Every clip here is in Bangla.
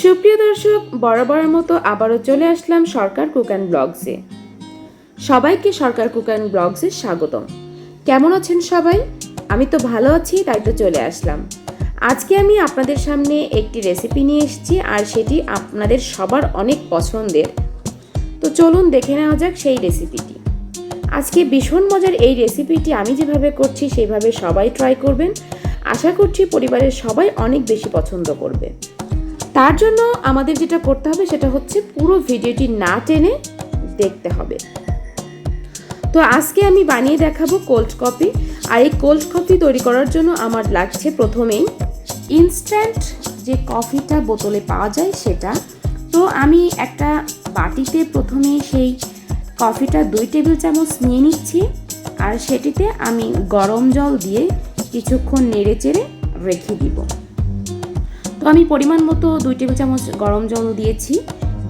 সুপ্রিয় দর্শক, বরাবরের মতো আবারও চলে আসলাম সরকার কুক অ্যান্ড ব্লগসে। সবাইকে সরকার কুক অ্যান্ড ব্লগসে স্বাগতম। কেমন আছেন সবাই? আমি তো ভালো আছি, তাই তো চলে আসলাম। আজকে আমি আপনাদের সামনে একটি রেসিপি নিয়ে এসেছি, আর সেটি আপনাদের সবার অনেক পছন্দের। তো চলুন দেখে নেওয়া যাক সেই রেসিপিটি। আজকে ভীষণ মজার এই রেসিপিটি আমি যেভাবে করছি সেইভাবে সবাই ট্রাই করবেন। আশা করছি পরিবারের সবাই অনেক বেশি পছন্দ করবে। তার জন্য আমাদের যেটা করতে হবে সেটা হচ্ছে পুরো ভিডিওটি না টেনে দেখতে হবে। তো আজকে আমি বানিয়ে দেখাবো কোল্ড কফি। আর এই কোল্ড কফি তৈরি করার জন্য আমার লাগছে প্রথমেই ইনস্ট্যান্ট যে কফিটা বোতলে পাওয়া যায় সেটা। তো আমি একটা বাটিতে প্রথমে সেই কফিটা 2 টেবিল চামচ নিয়ে নিচ্ছি, আর সেটিতে আমি গরম জল দিয়ে কিছুক্ষণ নেড়ে চেড়ে রেখে দিব। তো আমি পরিমাণ মতো 2 টেবিল চামচ গরম জল দিয়েছি,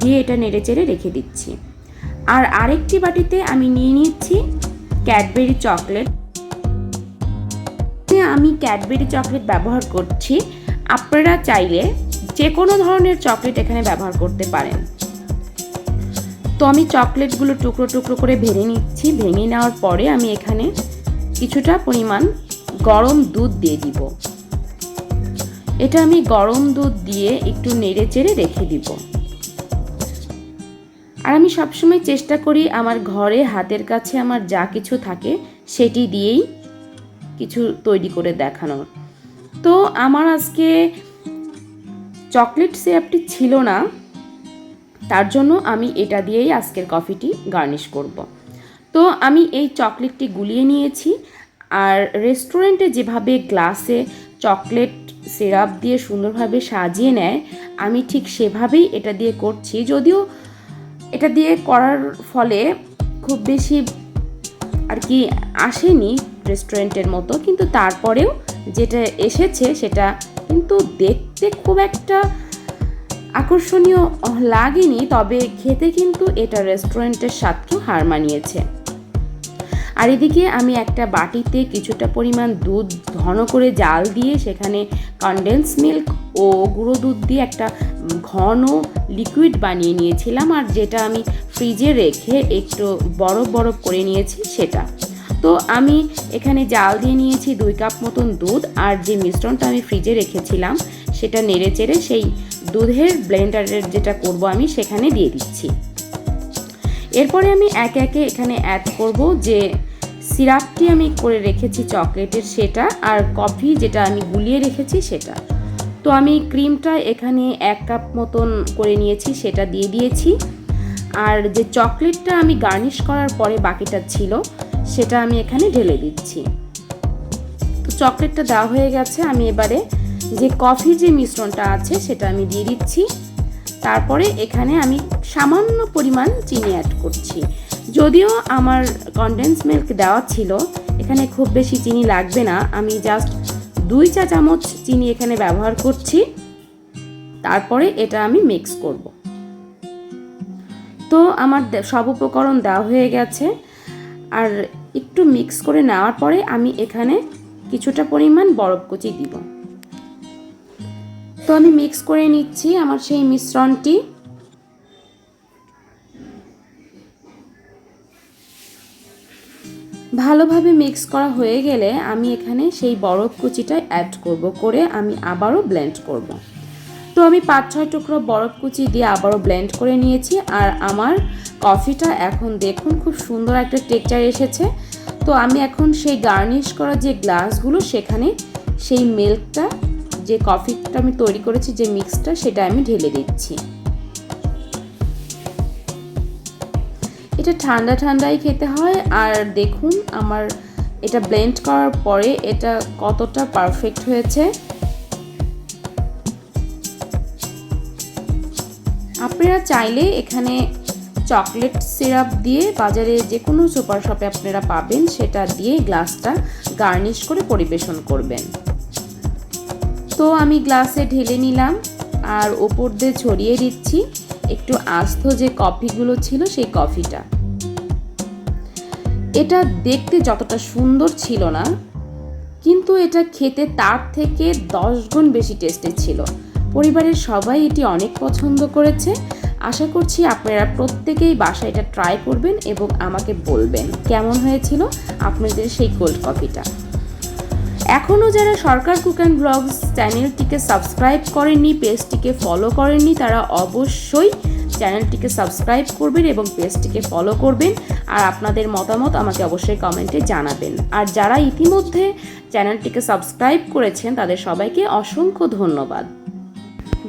দিয়ে এটা নেড়ে চেড়ে রেখে দিচ্ছি। আর আরেকটি বাটিতে আমি নিয়ে নিচ্ছি ক্যাডবেরি চকলেট। আমি ক্যাডবেরি চকলেট ব্যবহার করছি, আপনারা চাইলে যে কোনো ধরনের চকলেট এখানে ব্যবহার করতে পারেন। তো আমি চকলেটগুলো টুকরো টুকরো করে ভেঙে নিচ্ছি। ভেঙে নেওয়ার পরে আমি এখানে কিছুটা পরিমাণ গরম দুধ দিয়ে দিব। এটা আমি গরম দুধ দিয়ে একটু নেড়ে চেড়ে রেখে দিব। আর আমি সবসময় চেষ্টা করি আমার ঘরে হাতের কাছে আমার যা কিছু থাকে সেটি দিয়েই কিছু তৈরি করে দেখানোর। তো আমার আজকে চকলেট সিরাপটি ছিল না, তার জন্য আমি এটা দিয়েই আজকের কফিটি গার্নিশ করব। তো আমি এই চকলেটটি গুলিয়ে নিয়েছি, আর রেস্টুরেন্টে যেভাবে গ্লাসে চকলেট সিরাপ দিয়ে সুন্দরভাবে সাজিয়ে নেয়, আমি ঠিক সেভাবেই এটা দিয়ে করছি। যদিও এটা দিয়ে করার ফলে খুব বেশি আর কি আসেনি রেস্টুরেন্টের মতো, কিন্তু তারপরেও যেটা এসেছে সেটা কিন্তু দেখতে খুব একটা আকর্ষণীয় লাগেনি, তবে খেতে কিন্তু এটা রেস্টুরেন্টের স্বাদকেও হার মানিয়েছে। আর এদিকে আমি একটা বাটিতে কিছুটা পরিমাণ দুধ ঘন করে জাল দিয়ে সেখানে কনডেন্স মিল্ক ও গুঁড়ো দুধ দিয়ে একটা ঘন লিকুইড বানিয়ে নিয়েছিলাম, আর যেটা আমি ফ্রিজে রেখে একটু বরফ বরফ করে নিয়েছি সেটা। তো আমি এখানে জাল দিয়ে নিয়েছি 2 কাপ মতন দুধ, আর যে মিশ্রণটা আমি ফ্রিজে রেখেছিলাম সেটা নেড়ে চেড়ে সেই দুধের ব্লেন্ডারের যেটা করব আমি সেখানে দিয়ে দিচ্ছি। এরপরে আমি একে একে এখানে অ্যাড করব যে সিরাপটি আমি করে রেখেছি চকলেটের সেটা, আর কফি যেটা আমি গুলিয়ে রেখেছি সেটা। তো আমি ক্রিমটা এখানে 1 কাপ মতন করে নিয়েছি, সেটা দিয়ে দিয়েছি। আর যে চকলেটটা আমি গার্নিশ করার পরে বাকিটা ছিল সেটা আমি এখানে ঢেলে দিচ্ছি। তো চকলেটটা দেওয়া হয়ে গেছে, আমি এবারে যে কফির যে মিশ্রণটা আছে সেটা আমি দিয়ে দিচ্ছি। তারপরে এখানে আমি সামান্য পরিমাণ চিনি অ্যাড করছি। যদিও আমার কনডেন্স মিল্ক দেওয়া ছিল, এখানে খুব বেশি চিনি লাগবে না, আমি জাস্ট 2 চা চামচ চিনি এখানে ব্যবহার করছি। তারপরে এটা আমি মিক্স করব। তো আমার সব উপকরণ দেওয়া হয়ে গেছে, আর একটু মিক্স করে নেওয়ার পরে আমি এখানে কিছুটা পরিমাণ বরফ কুচি দিব। তো আমি মিক্স করে নিচ্ছি আমার সেই মিশ্রণটি। ভালোভাবে মিক্স করা হয়ে গেলে আমি এখানে সেই বরফ কুচিটা অ্যাড করব, করে আমি আবারও ব্লেন্ড করব। তো আমি 5-6 টুকরো বরফ কুচি দিয়ে আবারও ব্লেন্ড করে নিয়েছি, আর আমার কফিটা এখন দেখুন খুব সুন্দর একটা টেক্সচার এসেছে। তো আমি এখন সেই গার্নিশ করা যে গ্লাসগুলো সেখানে সেই মিল্কটা, যে কফিটা আমি তৈরি করেছি যে মিক্সটা, সেটা আমি ঢেলে দিচ্ছি। এটা ঠান্ডা ঠান্ডাই খেতে হয়। আর দেখুন আমার এটা ব্লেন্ড করার পরে এটা কতটা পারফেক্ট হয়েছে। আপনারা চাইলে এখানে চকলেট সিরাপ দিয়ে বাজারে যে কোনো সুপার শপে আপনারা পাবেন, সেটা দিয়ে গ্লাসটা গার্নিশ করে পরিবেশন করবেন। তো আমি গ্লাসে ঢেলে নিলাম, আর ওপর দিয়ে ছড়িয়ে দিচ্ছি একটু আস্ত যে কফিগুলো ছিল সেই কফিটা। এটা দেখতে যতটা সুন্দর ছিল না, কিন্তু এটা খেতে তার থেকে 10 গুণ বেশি টেস্টি ছিল। পরিবারের সবাই এটি অনেক পছন্দ করেছে। আশা করছি আপনারা প্রত্যেকেই বাসায় এটা ট্রাই করবেন এবং আমাকে বলবেন কেমন হয়েছিল আপনাদের সেই কোল্ড কফিটা। এখনও যারা সরকার কুক অ্যান্ড ব্লগস চ্যানেলটিকে সাবস্ক্রাইব করেননি, পেজটিকে ফলো করেননি, তারা অবশ্যই চ্যানেলটিকে সাবস্ক্রাইব করবেন এবং পেজটিকে ফলো করবেন। আর আপনাদের মতামত আমাকে অবশ্যই কমেন্টে জানাবেন। আর যারা ইতিমধ্যে চ্যানেলটিকে সাবস্ক্রাইব করেছেন তাদের সবাইকে অসংখ্য ধন্যবাদ।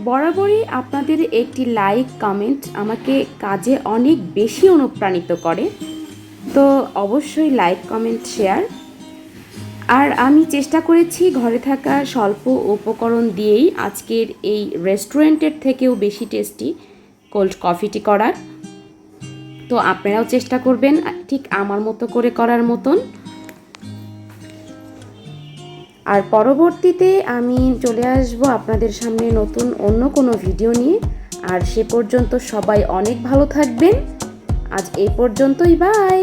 বরাবরই আপনাদের একটি লাইক কমেন্ট আমাকে কাজে অনেক বেশি অনুপ্রাণিত করে, তো অবশ্যই লাইক কমেন্ট শেয়ার। আর আমি চেষ্টা করেছি ঘরে থাকা স্বল্প উপকরণ দিয়েই আজকের এই রেস্টুরেন্টের থেকেও বেশি টেস্টি কোল্ড কফিটি করার। তো আপনারাও চেষ্টা করবেন ঠিক আমার মতো করে করার মতন। আর পরবর্তীতে আমি চলে আসব আপনাদের সামনে নতুন অন্য কোনো ভিডিও নিয়ে। আর সে পর্যন্ত সবাই অনেক ভালো থাকবেন। আজ এই পর্যন্তই, বাই।